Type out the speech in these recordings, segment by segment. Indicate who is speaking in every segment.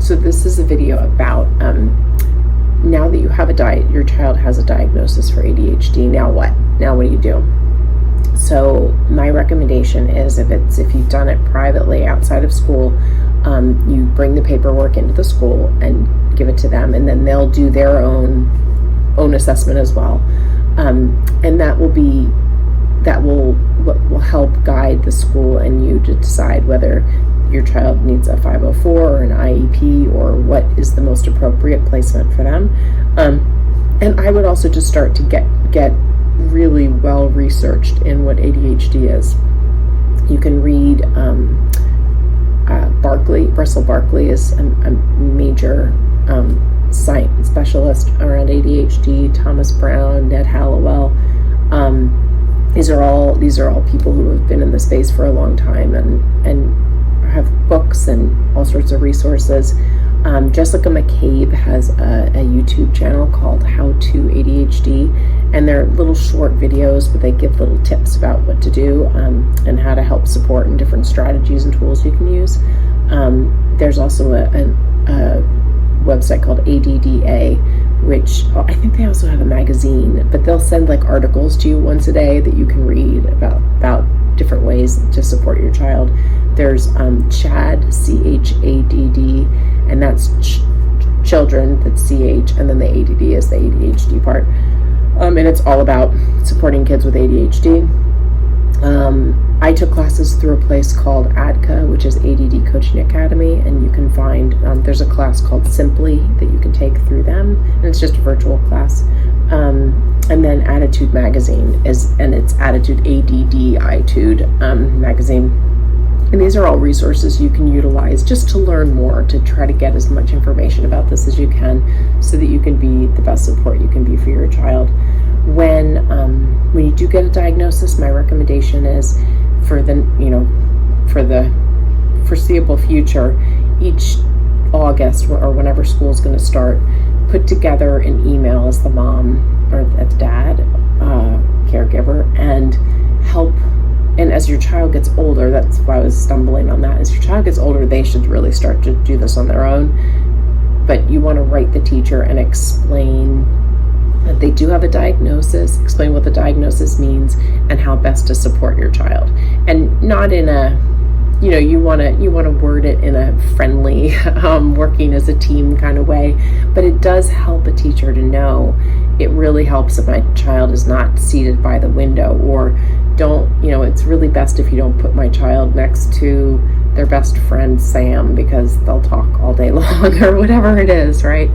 Speaker 1: So this is a video about now that you have your child has a diagnosis for ADHD. Now what? Now what do you do? So my recommendation is if you've done it privately outside of school, you bring the paperwork into the school and give it to them, and then they'll do their own assessment as well, and that will help guide the school and you to decide whether your child needs a 504 or an IEP or what is the most appropriate placement for them. And I would also just start to get really well researched in what ADHD is. You can read Bristol Barkley is a major science specialist around ADHD. Thomas Brown, Ned Hallowell. These are all people who have been in the space for a long time and have books and all sorts of resources. Jessica McCabe has a YouTube channel called How to ADHD, and they're little short videos, but they give little tips about what to do and how to help support and different strategies and tools you can use. There's also a website called ADDA, which I think they also have a magazine, but they'll send like articles to you once a day that you can read about different ways to support your child. There's CHADD, CHADD, and that's children, that's CH, and then the ADD is the ADHD part. And it's all about supporting kids with ADHD. I took classes through a place called ADCA, which is ADD Coaching Academy, and you can find, there's a class called Simply that you can take through them, and it's just a virtual class. And then Attitude Magazine and it's Attitude, ADD-itude magazine. And these are all resources you can utilize just to learn more, to try to get as much information about this as you can so that you can be the best support you can be for your child. When you do get a diagnosis, my recommendation is for the foreseeable future, each August or whenever school is going to start, put together an email as the mom or as dad, caregiver, and help. And as your child gets older, that's why I was stumbling on that. As your child gets older, they should really start to do this on their own. But you want to write the teacher and explain that they do have a diagnosis, explain what the diagnosis means, and how best to support your child. And not in a, you want to word it in a friendly, working as a team kind of way. But it does help a teacher to know. It really helps if my child is not seated by the window, or it's really best if you don't put my child next to their best friend Sam, because they'll talk all day long or whatever it is, right?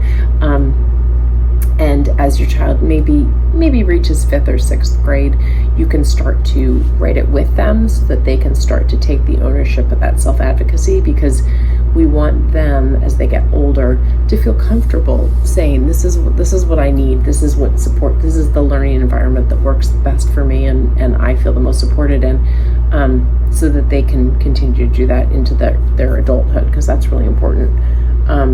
Speaker 1: And as your child maybe reaches 5th or 6th grade, you can start to write it with them so that they can start to take the ownership of that self-advocacy, because we want them, as they get older, to feel comfortable saying, this is what I need, this is what support, this is the learning environment that works the best for me and I feel the most supported in, so that they can continue to do that into their adulthood, because that's really important. Let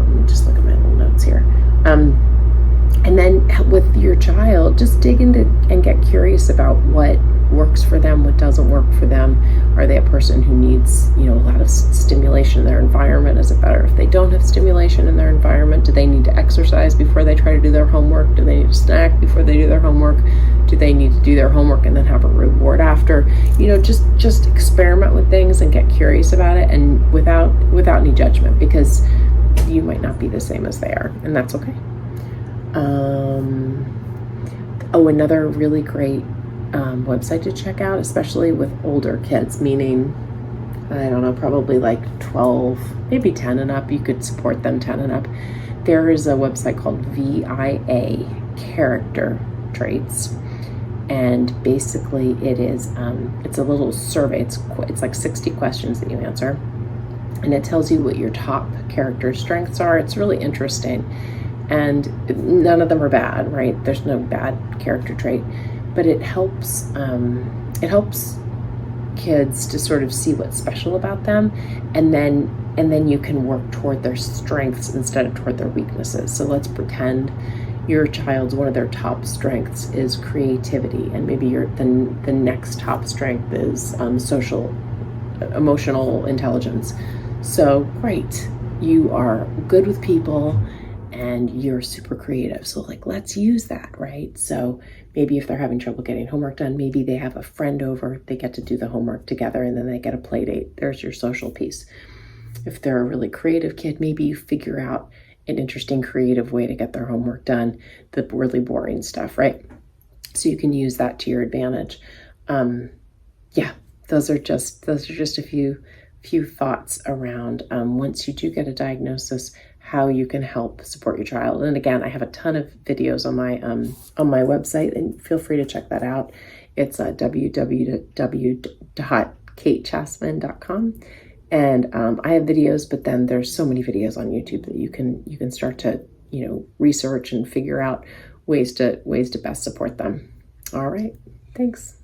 Speaker 1: me just look at my little notes here. And then with your child, just dig into and get curious about what works for them, what doesn't work for them. Are they a person who needs, a lot of stimulation in their environment? Is it better if they don't have stimulation in their environment? Do they need to exercise before they try to do their homework? Do they need to snack before they do their homework? Do they need to do their homework and then have a reward after? Just experiment with things and get curious about it, and without any judgment, because you might not be the same as they are, and that's okay. Another really great website to check out, especially with older kids, meaning, I don't know, probably like 12, maybe 10 and up. You could support them 10 and up. There is a website called VIA, Character Traits, and basically it is it's a little survey. It's like 60 questions that you answer, and it tells you what your top character strengths are. It's really interesting, and none of them are bad, right? There's no bad character trait, but it helps kids to sort of see what's special about them, and then you can work toward their strengths instead of toward their weaknesses. So let's pretend your child's one of their top strengths is creativity, and maybe the next top strength is social emotional intelligence. So great, you are good with people and you're super creative. So like, let's use that, right? So maybe if they're having trouble getting homework done, maybe they have a friend over, they get to do the homework together and then they get a play date. There's your social piece. If they're a really creative kid, maybe you figure out an interesting creative way to get their homework done, the really boring stuff, right? So you can use that to your advantage. Yeah, those are just a few thoughts around once you do get a diagnosis, how you can help support your child. And again, I have a ton of videos on my website, and feel free to check that out. It's www.katechasman.com. And I have videos, but then there's so many videos on YouTube that you can start to research and figure out ways to best support them. All right, thanks.